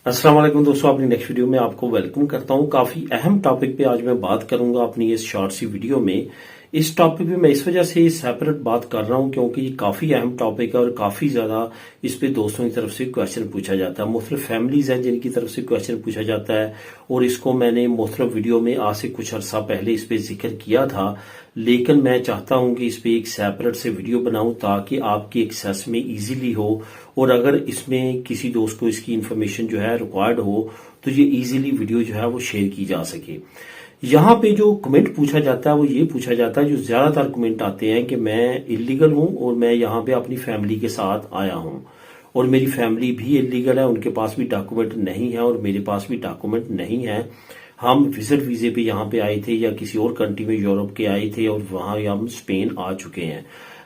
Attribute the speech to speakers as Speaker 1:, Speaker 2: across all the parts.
Speaker 1: السلام علیکم دوستوں، اپنی نیکسٹ ویڈیو میں آپ کو ویلکم کرتا ہوں۔ کافی اہم ٹاپک پہ آج میں بات کروں گا اپنی اس شارٹ سی ویڈیو میں۔ اس ٹاپک پہ میں اس وجہ سے سیپریٹ بات کر رہا ہوں کیونکہ یہ کافی اہم ٹاپک ہے اور کافی زیادہ اس پہ دوستوں کی طرف سے کویشچن پوچھا جاتا ہے۔ مختلف فیملیز ہیں جن کی طرف سے کویشچن پوچھا جاتا ہے اور اس کو میں نے مختلف ویڈیو میں آج سے کچھ عرصہ پہلے اس پہ ذکر کیا تھا، لیکن میں چاہتا ہوں کہ اس پہ ایک سیپریٹ سے ویڈیو بناؤں تاکہ آپ کی ایکسیس میں ایزیلی ہو، اور اگر اس میں کسی دوست کو اس کی انفارمیشن جو ہے ریکوائرڈ ہو تو یہ ایزیلی ویڈیو جو ہے وہ شیئر کی جا سکے۔ یہاں پہ جو کمنٹ پوچھا جاتا ہے وہ یہ پوچھا جاتا ہے، جو زیادہ تر کمنٹ آتے ہیں کہ میں اللیگل ہوں اور میں یہاں پہ اپنی فیملی کے ساتھ آیا ہوں اور میری فیملی بھی اللیگل ہے، ان کے پاس بھی ڈاکومنٹ نہیں ہے اور میرے پاس بھی ڈاکومنٹ نہیں ہے۔ ہم وزٹ ویزے پہ یہاں پہ آئے تھے یا کسی اور کنٹری میں یورپ کے آئے تھے اور وہاں ہم اسپین آ چکے ہیں،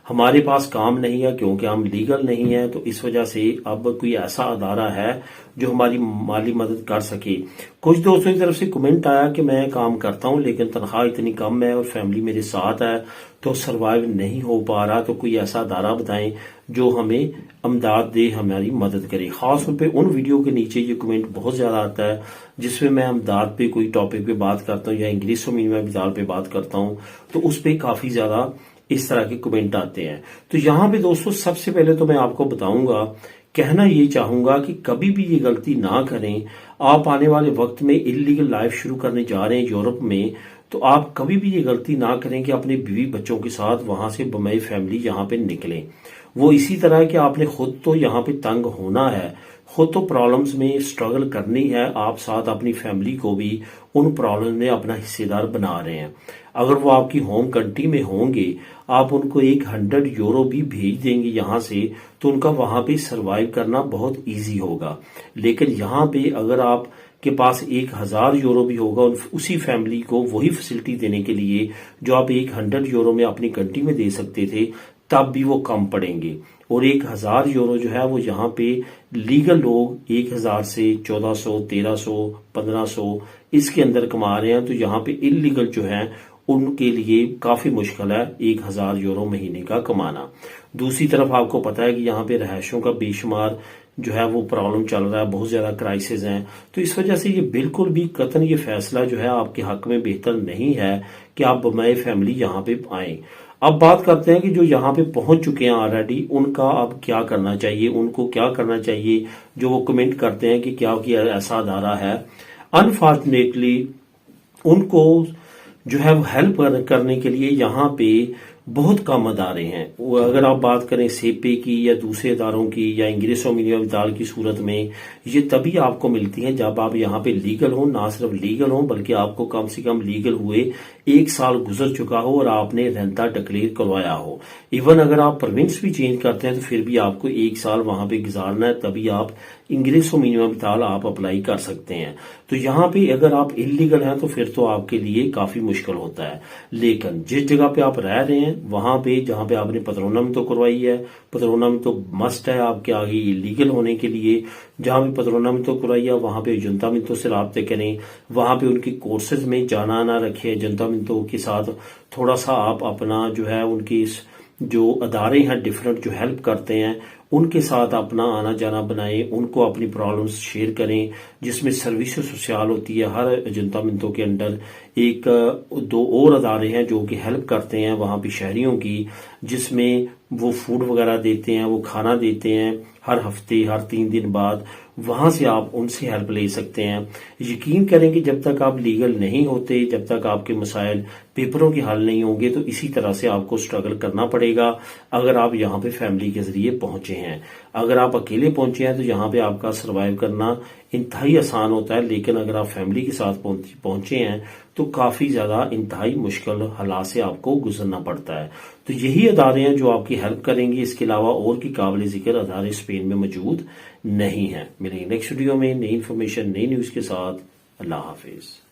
Speaker 1: ہمارے پاس کام نہیں ہے کیونکہ ہم لیگل نہیں ہیں، تو اس وجہ سے اب کوئی ایسا ادارہ ہے جو ہماری مالی مدد کر سکے۔ کچھ دوستوں کی طرف سے کمنٹ آیا کہ میں کام کرتا ہوں لیکن تنخواہ اتنی کم ہے اور فیملی میرے ساتھ ہے تو سروائیو نہیں ہو پا رہا، تو کوئی ایسا ادارہ بتائیں جو ہمیں امداد دے، ہماری مدد کرے۔ خاص طور پہ ان ویڈیو کے نیچے یہ کمنٹ بہت زیادہ آتا ہے جس میں امداد پہ کوئی ٹاپک پہ بات کرتا ہوں یا انگلش میں امداد پہ بات کرتا ہوں، تو اس پہ کافی زیادہ اس طرح کے کمنٹ آتے ہیں۔ تو یہاں پہ دوستوں سب سے پہلے تو میں آپ کو بتاؤں گا، کہنا یہ چاہوں گا کہ کبھی بھی یہ غلطی نہ کریں۔ آپ آنے والے وقت میں اللیگل لائف شروع کرنے جا رہے ہیں یورپ میں، تو آپ کبھی بھی یہ غلطی نہ کریں کہ اپنے بیوی بچوں کے ساتھ وہاں سے بمئی فیملی یہاں پہ نکلیں۔ وہ اسی طرح کہ آپ نے خود تو یہاں پہ تنگ ہونا ہے، خود تو پرابلمز میں سٹرگل کرنی ہے، آپ ساتھ اپنی فیملی کو بھی ان پرابلم میں اپنا حصے دار بنا رہے ہیں۔ اگر وہ آپ کی ہوم کنٹری میں ہوں گے، آپ ان کو 100 یورو بھی بھیج دیں گے یہاں سے، تو ان کا وہاں پہ سروائیو کرنا بہت ایزی ہوگا۔ لیکن یہاں پہ اگر آپ کے پاس 1000 یورو بھی ہوگا اسی فیملی کو وہی فیسلٹی دینے کے لیے جو آپ 100 یورو میں اپنی کنٹری میں دے سکتے تھے، تب بھی وہ کم پڑیں گے۔ اور 1000 یورو جو ہے وہ یہاں پہ لیگل لوگ 1000 سے 1400 1300 1500 اس کے اندر کما رہے ہیں، تو یہاں پہ اللیگل جو ہے ان کے لیے کافی مشکل ہے 1000 یورو مہینے کا کمانا۔ دوسری طرف آپ کو پتا ہے کہ یہاں پہ رہائشوں کا بے شمار جو ہے وہ پرابلم چل رہا ہے، بہت زیادہ کرائسز ہیں، تو اس وجہ سے یہ بالکل بھی قطعاً یہ فیصلہ جو ہے آپ کے حق میں بہتر نہیں ہے کہ آپ بمائے فیملی یہاں پہ آئیں۔ اب بات کرتے ہیں کہ جو یہاں پہ پہنچ چکے ہیں آلریڈی، ان کا اب کیا کرنا چاہیے، ان کو کیا کرنا چاہیے جو وہ کمنٹ کرتے ہیں کہ کیا ایسا ادارہ ہے۔ انفارچونیٹلی ان کو جو ہے وہ ہیلپ کرنے کے لیے یہاں پہ بہت کم ادارے ہیں۔ اگر آپ بات کریں سیپے کی یا دوسرے اداروں کی یا انگلش و میڈیم ادارے کی صورت میں، یہ تبھی آپ کو ملتی ہیں جب آپ یہاں پہ لیگل ہوں، نہ صرف لیگل ہوں بلکہ آپ کو کم سے کم لیگل ہوئے 1 سال گزر چکا ہو اور آپ نے رینتا ڈکلیئر کروایا ہو۔ ایون اگر آپ پروونس بھی چینج کرتے ہیں تو پھر بھی آپ کو 1 سال وہاں پہ گزارنا ہے، تبھی آپ انگلش و مینیمم ٹال آپ اپلائی کر سکتے ہیں۔ تو یہاں پہ اگر آپ اللیگل ہیں تو پھر تو آپ کے لیے کافی مشکل ہوتا ہے۔ لیکن جس جگہ پہ آپ رہ رہے ہیں وہاں پہ، جہاں پہ آپ نے پترونا تو کروائی ہے، پترونا تو مسٹ ہے آپ کے آگے لیگل ہونے کے لیے، جہاں پہ پترونا تو کروائی ہے وہاں پہ جنتا منتوں سے رابطے کریں، وہاں پہ ان کے کورسز میں جانا نہ رکھیں، جنتا منتوں کے ساتھ تھوڑا سا آپ اپنا جو ہے ان کی جو ادارے ہیں ڈیفرنٹ جو ہیلپ کرتے ہیں ان کے ساتھ اپنا آنا جانا بنائیں، ان کو اپنی پرابلمز شیئر کریں، جس میں سروس سوشل ہوتی ہے۔ ہر جنتا منتوں کے انڈر 1-2 اور ادارے ہیں جو کہ ہیلپ کرتے ہیں وہاں پہ شہریوں کی، جس میں وہ فوڈ وغیرہ دیتے ہیں، وہ کھانا دیتے ہیں ہر ہفتے، ہر 3 دن بعد، وہاں سے آپ ان سے ہیلپ لے سکتے ہیں۔ یقین کریں کہ جب تک آپ لیگل نہیں ہوتے، جب تک آپ کے مسائل پیپروں کے حل نہیں ہوں گے، تو اسی طرح سے آپ کو سٹرگل کرنا پڑے گا اگر آپ یہاں پہ فیملی کے ذریعے پہنچے ہیں۔ اگر آپ اکیلے پہنچے ہیں تو یہاں پہ آپ کا سروائیو کرنا انتہائی آسان ہوتا ہے، لیکن اگر آپ فیملی کے ساتھ پہنچے ہیں تو کافی زیادہ انتہائی مشکل حالات سے آپ کو گزرنا پڑتا ہے۔ تو یہی ادارے ہیں جو آپ کی ہیلپ کریں گے، اس کے علاوہ اور کی قابل ذکر ادارے اسپین میں موجود نہیں ہیں۔ میرے نیکسٹ ویڈیو میں نئی انفارمیشن، نئی نیوز کے ساتھ، اللہ حافظ۔